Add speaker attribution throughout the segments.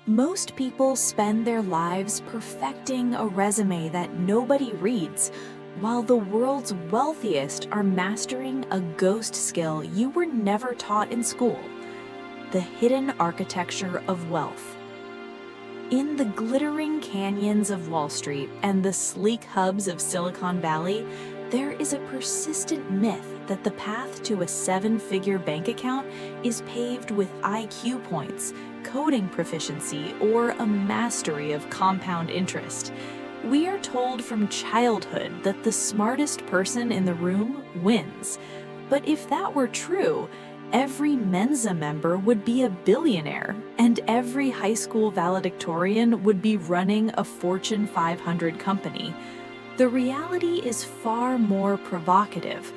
Speaker 1: Most people spend their lives perfecting a resume that nobody reads, while the world's wealthiest are mastering a ghost skill you were never taught in school: the hidden architecture of wealth. In the glittering canyons of Wall Street and the sleek hubs of Silicon Valley, there is a persistent myth that the path to a seven-figure bank account is paved with IQ points, coding proficiency, or a mastery of compound interest. We are told from childhood that the smartest person in the room wins. But if that were true, every Mensa member would be a billionaire, and every high school valedictorian would be running a Fortune 500 company. The reality is far more provocative.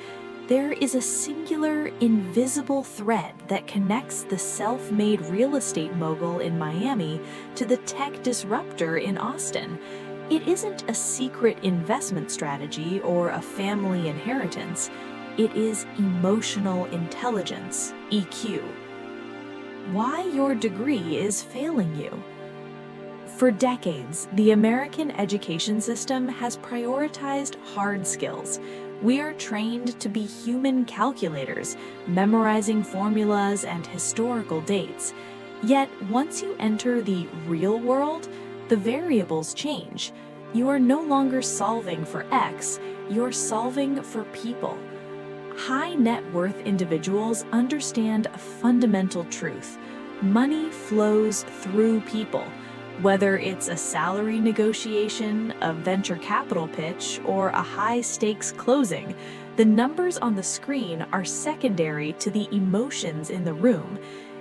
Speaker 1: There is a singular, invisible thread that connects the self-made real estate mogul in Miami to the tech disruptor in Austin. It isn't a secret investment strategy or a family inheritance. It is emotional intelligence, EQ. Why your degree is failing you. For decades, the American education system has prioritized hard skills. We are trained to be human calculators, memorizing formulas and historical dates. Yet, once you enter the real world, the variables change. You are no longer solving for X, you're solving for people. High net worth individuals understand a fundamental truth: money flows through people. Whether it's a salary negotiation, a venture capital pitch, or a high-stakes closing, the numbers on the screen are secondary to the emotions in the room.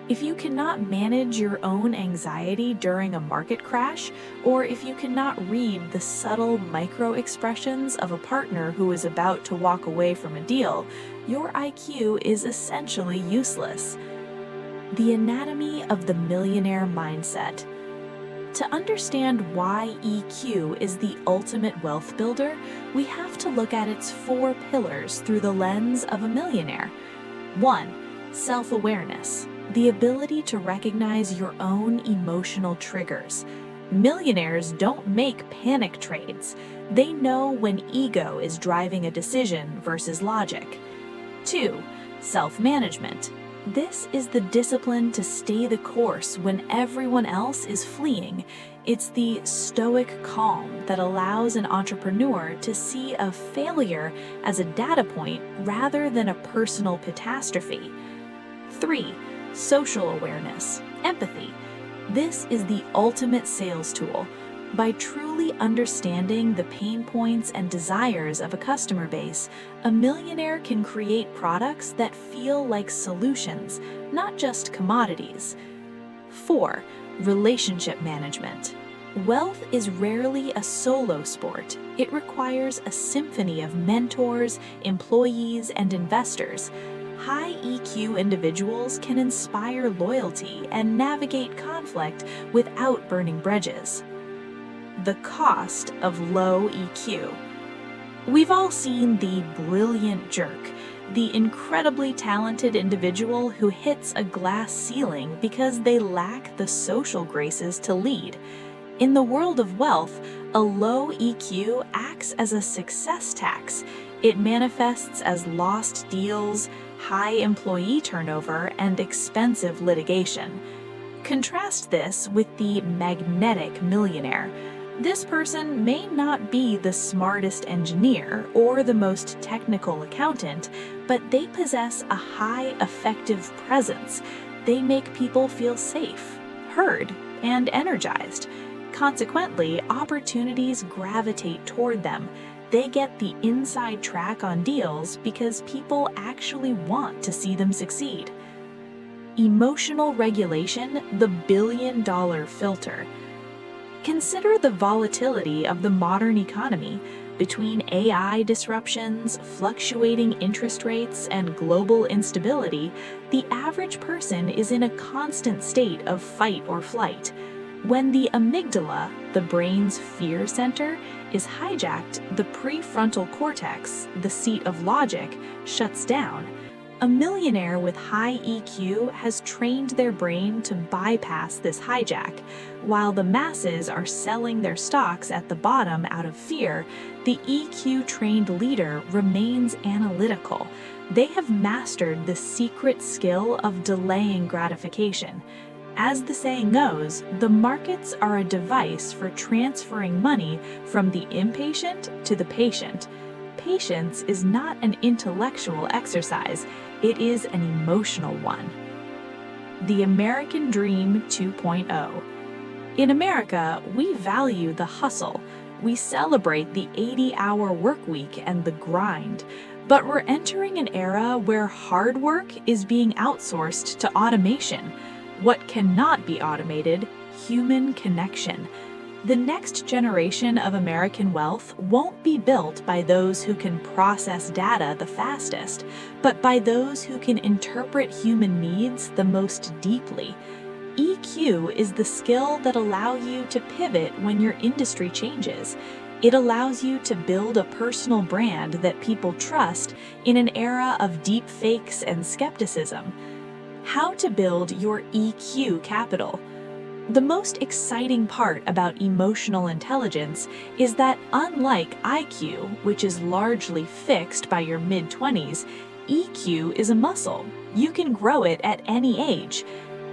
Speaker 1: If you cannot manage your own anxiety during a market crash, or if you cannot read the subtle micro-expressions of a partner who is about to walk away from a deal, your IQ is essentially useless. The anatomy of the millionaire mindset. To understand why EQ is the ultimate wealth builder, we have to look at its four pillars through the lens of a millionaire. 1. Self-awareness, the ability to recognize your own emotional triggers. Millionaires don't make panic trades. They know when ego is driving a decision versus logic. 2. Self-management. This is the discipline to stay the course when everyone else is fleeing. It's the stoic calm that allows an entrepreneur to see a failure as a data point rather than a personal catastrophe. 3. Social awareness, empathy. This is the ultimate sales tool. By truly understanding the pain points and desires of a customer base, a millionaire can create products that feel like solutions, not just commodities. 4. Relationship management. Wealth is rarely a solo sport. It requires a symphony of mentors, employees, and investors. High EQ individuals can inspire loyalty and navigate conflict without burning bridges. The cost of low EQ. We've all seen the brilliant jerk, the incredibly talented individual who hits a glass ceiling because they lack the social graces to lead. In the world of wealth, a low EQ acts as a success tax. It manifests as lost deals, high employee turnover, and expensive litigation. Contrast this with the magnetic millionaire. This person may not be the smartest engineer or the most technical accountant, but they possess a high affective presence. They make people feel safe, heard, and energized. Consequently, opportunities gravitate toward them. They get the inside track on deals because people actually want to see them succeed. Emotional regulation, the billion-dollar filter. Consider the volatility of the modern economy. Between AI disruptions, fluctuating interest rates, and global instability, the average person is in a constant state of fight or flight. When the amygdala, the brain's fear center, is hijacked, the prefrontal cortex, the seat of logic, shuts down. A millionaire with high EQ has trained their brain to bypass this hijack. While the masses are selling their stocks at the bottom out of fear, the EQ-trained leader remains analytical. They have mastered the secret skill of delaying gratification. As the saying goes, the markets are a device for transferring money from the impatient to the patient. Patience is not an intellectual exercise, it is an emotional one. The American Dream 2.0. In America, we value the hustle. We celebrate the 80-hour work week and the grind. But we're entering an era where hard work is being outsourced to automation. What cannot be automated? Human connection. The next generation of American wealth won't be built by those who can process data the fastest, but by those who can interpret human needs the most deeply. EQ is the skill that allows you to pivot when your industry changes. It allows you to build a personal brand that people trust in an era of deep fakes and skepticism. How to build your EQ capital. The most exciting part about emotional intelligence is that unlike IQ, which is largely fixed by your mid-20s, EQ is a muscle. You can grow it at any age.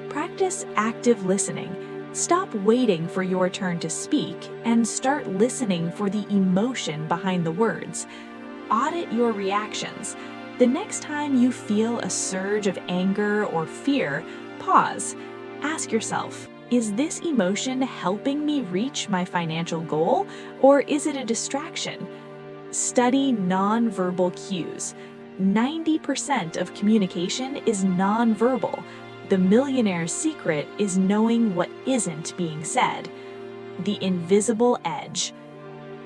Speaker 1: Practice active listening. Stop waiting for your turn to speak and start listening for the emotion behind the words. Audit your reactions. The next time you feel a surge of anger or fear, pause. Ask yourself, is this emotion helping me reach my financial goal, or is it a distraction? Study nonverbal cues. 90% of communication is nonverbal. The millionaire's secret is knowing what isn't being said. The invisible edge.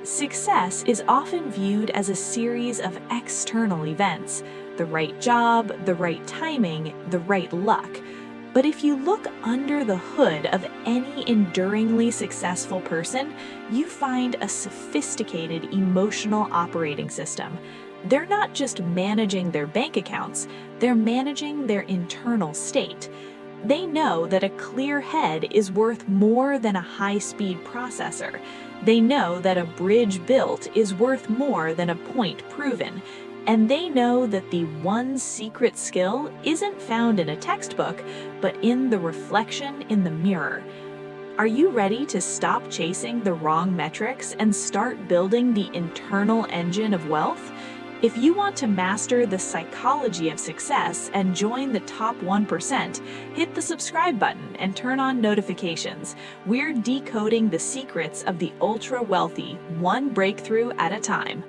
Speaker 1: Success is often viewed as a series of external events, the right job, the right timing, the right luck. But if you look under the hood of any enduringly successful person, you find a sophisticated emotional operating system. They're not just managing their bank accounts, they're managing their internal state. They know that a clear head is worth more than a high-speed processor. They know that a bridge built is worth more than a point proven. And they know that the one secret skill isn't found in a textbook, but in the reflection in the mirror. Are you ready to stop chasing the wrong metrics and start building the internal engine of wealth? If you want to master the psychology of success and join the top 1%, hit the subscribe button and turn on notifications. We're decoding the secrets of the ultra-wealthy, one breakthrough at a time.